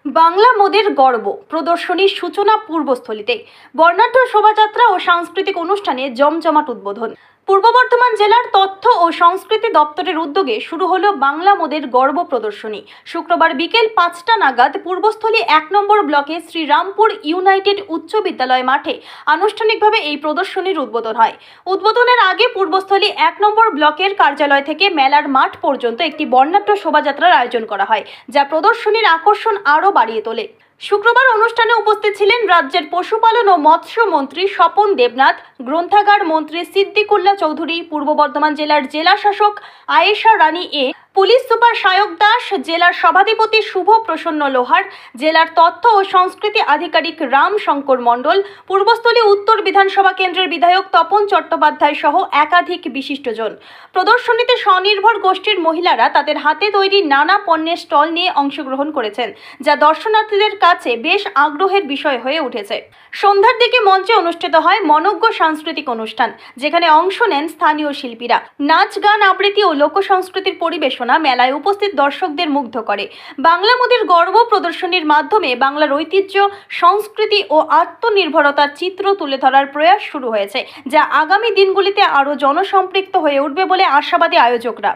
বাংলা মোদের গর্ব প্রদর্শনীর সূচনা পূর্বস্থলীতে বর্ণাঢ্য শোভাযাত্রা ও সাংস্কৃতিক অনুষ্ঠানে জমজমাট উদ্বোধন। পূর্ব বর্ধমান জেলার তথ্য ও সংস্কৃতি দপ্তরের উদ্যোগে শুরু হলো বাংলা মোদের গর্ব প্রদর্শনী। শুক্রবার বিকেল ৫টা নাগাদ পূর্বস্থলী ১ নম্বর ব্লকে শ্রীরামপুর ইউনাইটেড উচ্চ বিদ্যালয় মাঠে আনুষ্ঠানিকভাবে এই প্রদর্শনীর উদ্বোধন হয়। উদ্বোধনের আগে পূর্বস্থলী ১ নম্বর ব্লকের কার্যালয় থেকে মেলার মাঠ পর্যন্ত একটি বর্ণাঢ্য শোভাযাত্রার আয়োজন করা হয়, যা প্রদর্শনীর আকর্ষণ আরও বাড়িয়ে তোলে। শুক্রবার অনুষ্ঠানে উপস্থিত ছিলেন রাজ্যের পশুপালন ও মৎস্য মন্ত্রী স্বপন দেবনাথ, গ্রন্থাগার মন্ত্রী সিদ্দিকুল্লাহ চৌধুরী, পূর্ব বর্ধমান জেলার জেলা শাসক আয়েশা রানী এ, পুলিশ সুপার সায়ক দাস, জেলার সভাধিপতি শুভ প্রসন্ন লোহার, জেলার তথ্য ও সংস্কৃতি আধিকারিক রাম শঙ্কর মণ্ডল, পূর্বস্থলী উত্তর বিধানসভা কেন্দ্রের বিধায়ক তপন চট্টোপাধ্যায় সহ একাধিক বিশিষ্টজন। প্রদর্শনীতে স্বনির্ভর গোষ্ঠীর মহিলারা তাদের হাতে তৈরি নানা পণ্যের স্টল নিয়ে অংশগ্রহণ করেছেন, যা দর্শনার্থীদের কাছে বেশ আগ্রহের বিষয় হয়ে উঠেছে। সন্ধ্যার দিকে মঞ্চে অনুষ্ঠিত হয় মনোজ্ঞ সাংস্কৃতিক অনুষ্ঠান, যেখানে অংশ নেন স্থানীয় শিল্পীরা। নাচ, গান, আবৃত্তি ও লোকসংস্কৃতির পরিবেশনা মেলায় উপস্থিত দর্শকদের মুগ্ধ করে। বাংলা মোদের গর্ব প্রদর্শনীর মাধ্যমে বাংলার ঐতিহ্য, সংস্কৃতি ও আত্মনির্ভরতার চিত্র তুলে ধরার প্রয়াস শুরু হয়েছে, যা আগামী দিনগুলিতে আরও জনসম্পৃক্ত হয়ে উঠবে বলে আশাবাদী আয়োজকরা।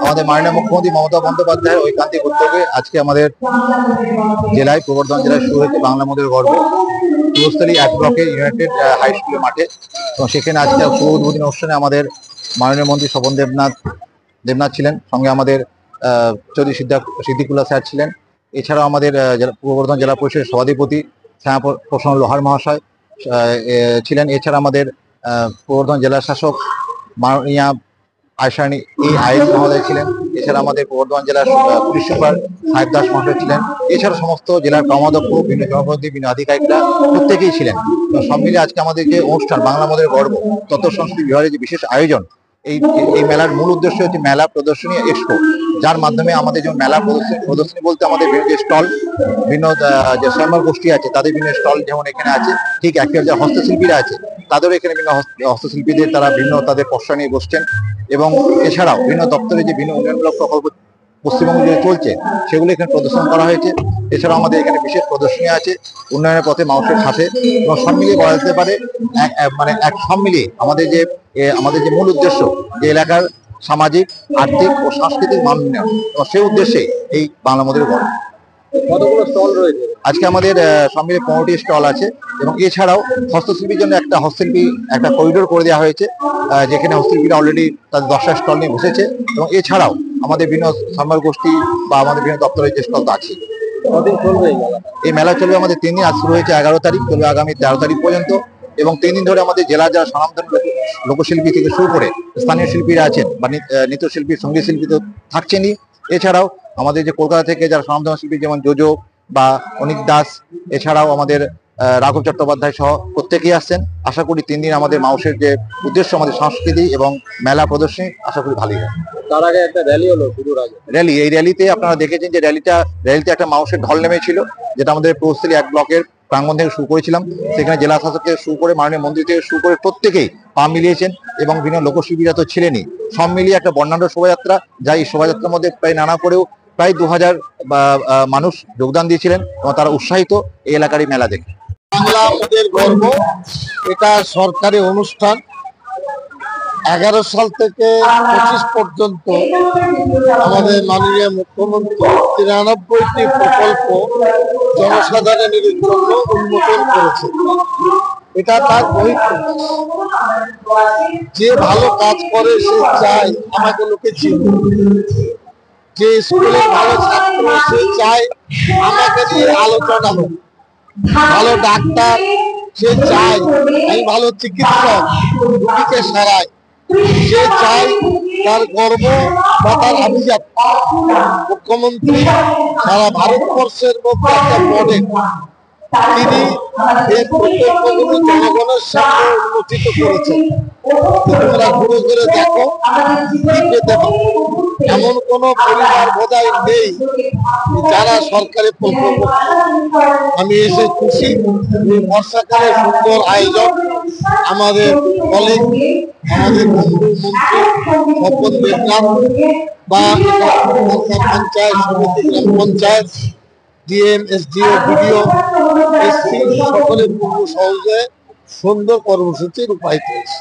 আমাদের মাননীয় মুখ্যমন্ত্রী মমতা বন্দ্যোপাধ্যায়ের ঐকান্তিক উদ্যোগে আজকে আমাদের জেলায়, পূর্ব বর্ধমান জেলায় শুরু হয়েছে বাংলা মোদের গর্ব। পূর্বস্থলী ১ ব্লকের ইউনাইটেড হাই স্কুলের মাঠে, এবং সেখানে আজকে শুভ উদ্বোধনী অনুষ্ঠানে আমাদের মাননীয় মন্ত্রী স্বপন দেবনাথ ছিলেন, সঙ্গে আমাদের চৌধুরী সিদ্দিকুল্লাহ স্যার ছিলেন। এছাড়াও আমাদের পূর্ব বর্ধমান জেলা পরিষদের সভাধিপতি শ্যাম প্রসন্ন লোহার মহাশয় ছিলেন। এছাড়া আমাদের পূর্ব বর্ধমান জেলা শাসক মাননীয়া আয়েশা রানী মহোদয় ছিলেন। এছাড়া আমাদের পূর্ব বর্ধমান জেলার পুলিশ সুপার সায়ক দাস মহাশয় ছিলেন। এছাড়া সমস্ত জেলার কর্মাধ্যক্ষ, বিভিন্ন জনপ্রতিনিধি, বিভিন্ন আধিকারিকরা প্রত্যেকেই ছিলেন। সব মিলে আজকে আমাদের যে অনুষ্ঠান বাংলা মোদের গর্ব তথ্য সংস্কৃতি বিভাগের যে বিশেষ আয়োজন, এই মেলার মূল উদ্দেশ্য হচ্ছে মেলা প্রদর্শনী এক্সপো, যার মাধ্যমে আমাদের যে মেলা প্রদর্শনী বলতে আমাদের বিভিন্ন যে স্টল, বিভিন্ন যে স্বয়ম্বর গোষ্ঠী আছে তাদের বিভিন্ন স্টল যেমন এখানে আছে, ঠিক একই যে হস্তশিল্পীরা আছে তাদেরও এখানে বিভিন্ন হস্তশিল্পীদের তারা বিভিন্ন তাদের পসরা নিয়ে বসছেন। এবং এছাড়াও বিভিন্ন দপ্তরে যে বিভিন্ন উন্নয়নমূলক প্রকল্প পশ্চিমবঙ্গে যে চলছে সেগুলো এখানে প্রদর্শন করা হয়েছে। এছাড়াও আমাদের এখানে বিশেষ প্রদর্শনী আছে উন্নয়নের পথে মানুষের সাথে, এবং সব মিলিয়ে বলা যেতে পারে সব মিলিয়ে আমাদের যে মূল উদ্দেশ্য, যে এলাকার সামাজিক, আর্থিক ও সাংস্কৃতিক মান উন্নয়ন, এবং সেই উদ্দেশ্যে এই বাংলা মোদের গর্ব। কতগুলো স্টল রয়েছে আজকে আমাদের? সব মিলিয়ে 15টি স্টল আছে, এবং এছাড়াও হস্তশিল্পীর জন্য একটা করিডোর করে দেওয়া হয়েছে, যেখানে হস্তশিল্পীরা অলরেডি তাদের 10টা স্টল নিয়ে বসেছে। এবং এছাড়াও আমাদের বিভিন্ন স্বয়ম্বর গোষ্ঠী বা আমাদের বিভিন্ন দপ্তরের যে স্টল আছে। কতদিন চলবে এই মেলা? চলবে আমাদের 3 দিন। আজ শুরু হয়েছে 11 তারিখ, চলবে আগামী 13 তারিখ পর্যন্ত। এবং 3 দিন ধরে আমাদের জেলার যারা স্বনামধন্য লোকশিল্পী থেকে শুরু করে স্থানীয় শিল্পীরা আছেন বা নৃত্যশিল্পী, সঙ্গীত শিল্পী তো থাকছেনই। এছাড়াও আমাদের যে কলকাতা থেকে যারা স্বনামধন্য শিল্পী যেমন জোজো বা অনিক দাস, এছাড়াও আমাদের রাঘব চট্টোপাধ্যায় সহ প্রত্যেকেই আসছেন। আশা করি 3 দিন আমাদের মানুষের যে উদ্দেশ্য, আমাদের সংস্কৃতি এবং মেলা প্রদর্শনী, আশা করি ভালোই হয়। তার আগে একটা র্যালি হলো, শুরুর আগে র্যালি। এই র্যালিতে আপনারা দেখেছেন যে র্যালিতে একটা মানুষের ঢল নেমেছিল, যেটা আমাদের পূর্বস্থলী 1 ব্লকের প্রাঙ্গণ থেকে শুরু করেছিলাম। সেখানে জেলা শাসক থেকে শুরু করে মাননীয় মন্ত্রী থেকে শুরু করে প্রত্যেকেই পা মিলিয়েছেন, এবং বিভিন্ন লোকশিল্পীরা তো ছিলেনই। সব মিলিয়ে একটা বর্ণাঢ্য শোভাযাত্রা, যা এই শোভাযাত্রার মধ্যে প্রায় 2000 মানুষ যোগদান দিয়েছিলেন, এবং তারা উৎসাহিত এই এলাকার এই মেলা দেখে। বাংলা মোদের গর্ব এটা সরকারি অনুষ্ঠান। 11 সাল থেকে 25 পর্যন্ত আমাদের মাননীয় মুখ্যমন্ত্রী 93টি প্রকল্প জনসাধারণের জন্য উন্মোচন করেছে। এটা তার বহিঃপ্রকাশ। যে ভালো কাজ করে সে চায় আমাকে লোকে চিনবে, যে স্কুলের ভালো ছাত্র সে চায় আমাকে নিয়ে আলোচনা হোক, ভালো ডাক্তার সে চায় আমি ভালো চিকিৎসক রোগীকে সারাই, সে চায় তার গর্ব বা তার আভিজাত। মুখ্যমন্ত্রী সারা ভারতবর্ষের মধ্যে একটা মডেল। তিনি এই প্রকল্পগুলো জনগণের সামনে উন্মোচিত করেছেন। তোমরা ঘুরে ঘুরে দেখো, পেতে পারো। এমন কোন পরিবার বোধহয় নেই যারা সরকারি প্রকল্প। আমি এসে খুশি। বর্ষাকালে সুন্দর আয়োজন, আমাদের কলিগ, আমাদের বন্ধু মন্ত্রী স্বপন দেবনাথ বা পঞ্চায়েত সমিতি, গ্রাম panchayat, DM, SDO, BDO, SC সকলের পূর্ণ সহজে সুন্দর কর্মসূচি রূপায়িত হয়েছে।